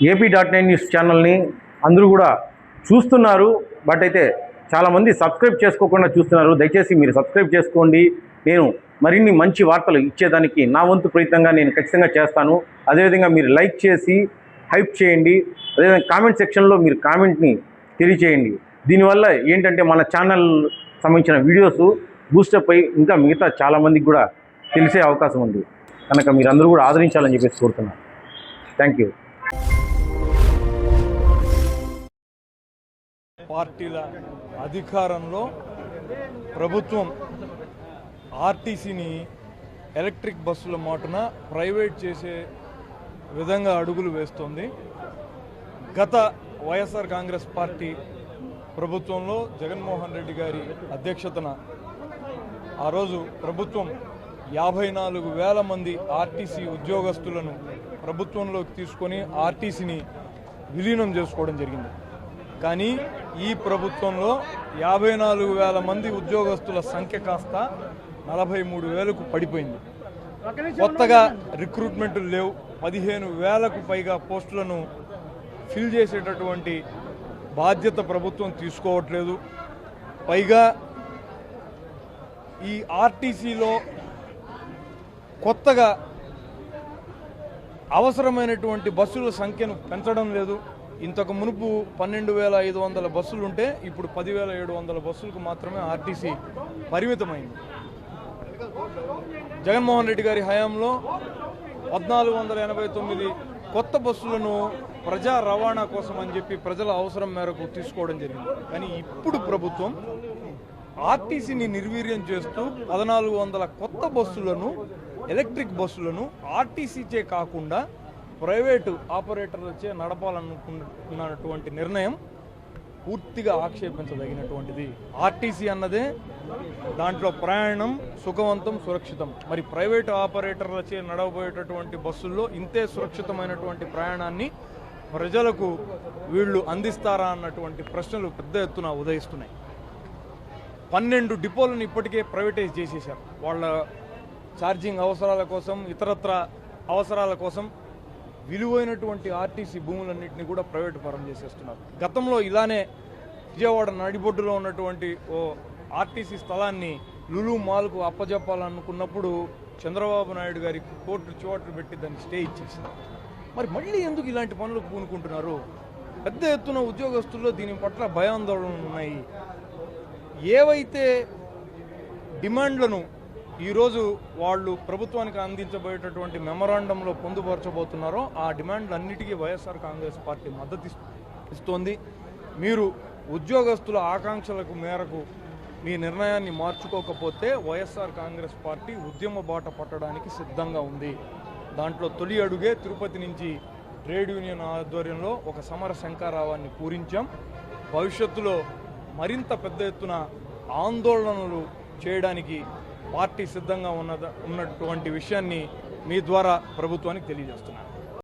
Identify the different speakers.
Speaker 1: AP.9 news ఛానల్ని అందరూ కూడా చూస్తున్నారు. బట్ అయితే చాలామంది సబ్స్క్రైబ్ చేసుకోకుండా చూస్తున్నారు. దయచేసి మీరు సబ్స్క్రైబ్ చేసుకోండి. నేను మరిన్ని మంచి వార్తలు ఇచ్చేదానికి నా వంతు ప్రయత్నంగా నేను ఖచ్చితంగా చేస్తాను. అదేవిధంగా మీరు లైక్ చేసి హైప్ చేయండి. అదేవిధంగా కామెంట్ సెక్షన్లో మీరు కామెంట్ని తెలియచేయండి. దీనివల్ల ఏంటంటే మన ఛానల్ సంబంధించిన వీడియోస్ బూస్టప్ అయ్యి ఇంకా మిగతా చాలామందికి కూడా తెలిసే అవకాశం ఉంది. కనుక మీరందరూ కూడా ఆదరించాలని చెప్పేసి కోరుతున్నాను. Thank you.
Speaker 2: పార్టీల అధికారంలో ప్రభుత్వం ఆర్టీసీని ఎలక్ట్రిక్ బస్సుల మాటున ప్రైవేట్ చేసే విధంగా అడుగులు వేస్తోంది. గత వైఎస్ఆర్ కాంగ్రెస్ పార్టీ ప్రభుత్వంలో జగన్మోహన్ రెడ్డి గారి అధ్యక్షతన ఆ రోజు ప్రభుత్వం 54,000 మంది ఆర్టీసీ ఉద్యోగస్తులను ప్రభుత్వంలోకి తీసుకొని ఆర్టీసీని విలీనం చేసుకోవడం జరిగింది. కానీ ఈ ప్రభుత్వంలో 54,000 మంది ఉద్యోగస్తుల సంఖ్య కాస్త 43,000కు పడిపోయింది. కొత్తగా రిక్రూట్మెంట్లు లేవు. 15,000కు పైగా పోస్టులను ఫిల్ చేసేటటువంటి బాధ్యత ప్రభుత్వం తీసుకోవట్లేదు. పైగా ఈ ఆర్టీసీలో కొత్తగా అవసరమైనటువంటి బస్సుల సంఖ్యను పెంచడం లేదు. ఇంతకు మునుపు 12,500 బస్సులు ఉంటే ఇప్పుడు 10,700 బస్సులకు మాత్రమే ఆర్టీసీ పరిమితమైంది. జగన్మోహన్ రెడ్డి గారి హయాంలో 1,489 కొత్త బస్సులను ప్రజా రవాణా కోసం అని చెప్పి ప్రజల అవసరం మేరకు తీసుకోవడం జరిగింది. కానీ ఇప్పుడు ప్రభుత్వం ఆర్టీసీని నిర్వీర్యం చేస్తూ 1,400 కొత్త బస్సులను ఎలక్ట్రిక్ బస్సులను ఆర్టీసీచే కాకుండా ప్రైవేటు ఆపరేటర్లచే నడపాలనుకున్నటువంటి నిర్ణయం పూర్తిగా ఆక్షేపించదగినటువంటిది. ఆర్టీసీ అన్నదే దాంట్లో ప్రయాణం సుఖవంతం, సురక్షితం. మరి ప్రైవేటు ఆపరేటర్లచే నడవబోయేటటువంటి బస్సుల్లో ఇంతే సురక్షితమైనటువంటి ప్రయాణాన్ని ప్రజలకు వీళ్ళు అందిస్తారా అన్నటువంటి ప్రశ్నలు పెద్ద ఎత్తున ఉదయిస్తున్నాయి. 12 డిపోలను ఇప్పటికే ప్రైవేటైజ్ చేసేశారు. వాళ్ళ ఛార్జింగ్ అవసరాల కోసం, ఇతరత్ర అవసరాల కోసం విలువైనటువంటి ఆర్టీసీ భూములన్నింటినీ కూడా ప్రైవేటు పరం చేసేస్తున్నారు. గతంలో ఇలానే విజయవాడ నడిబొడ్డులో ఉన్నటువంటి ఓ ఆర్టీసీ స్థలాన్ని లులు మాల్కు అప్పజెప్పాలనుకున్నప్పుడు చంద్రబాబు నాయుడు గారి కోర్టు చోట్లు పెట్టి దాన్ని స్టే ఇచ్చేసింది. మరి మళ్ళీ ఎందుకు ఇలాంటి పనులు పూనుకుంటున్నారు? పెద్ద ఎత్తున ఉద్యోగస్తుల్లో దీని పట్ల భయాందోళనలు ఉన్నాయి. ఏవైతే డిమాండ్లను ఈరోజు వాళ్ళు ప్రభుత్వానికి అందించబోయేటటువంటి మెమరాండంలో పొందుపరచబోతున్నారో ఆ డిమాండ్లన్నిటికీ వైఎస్ఆర్ కాంగ్రెస్ పార్టీ మద్దతు ఇస్తోంది. మీరు ఉద్యోగస్తుల ఆకాంక్షలకు మేరకు మీ నిర్ణయాన్ని మార్చుకోకపోతే వైఎస్ఆర్ కాంగ్రెస్ పార్టీ ఉద్యమ బాట పట్టడానికి సిద్ధంగా ఉంది. దాంట్లో తొలి అడుగే తిరుపతి నుంచి ట్రేడ్ యూనియన్ ఆధ్వర్యంలో ఒక సమర శంఖారావాన్ని పూరించాం. భవిష్యత్తులో మరింత పెద్ద ఎత్తున ఆందోళనలు చేయడానికి పార్టీ సిద్ధంగా ఉన్నటువంటి విషయాన్ని మీ ద్వారా ప్రభుత్వానికి తెలియజేస్తున్నాను.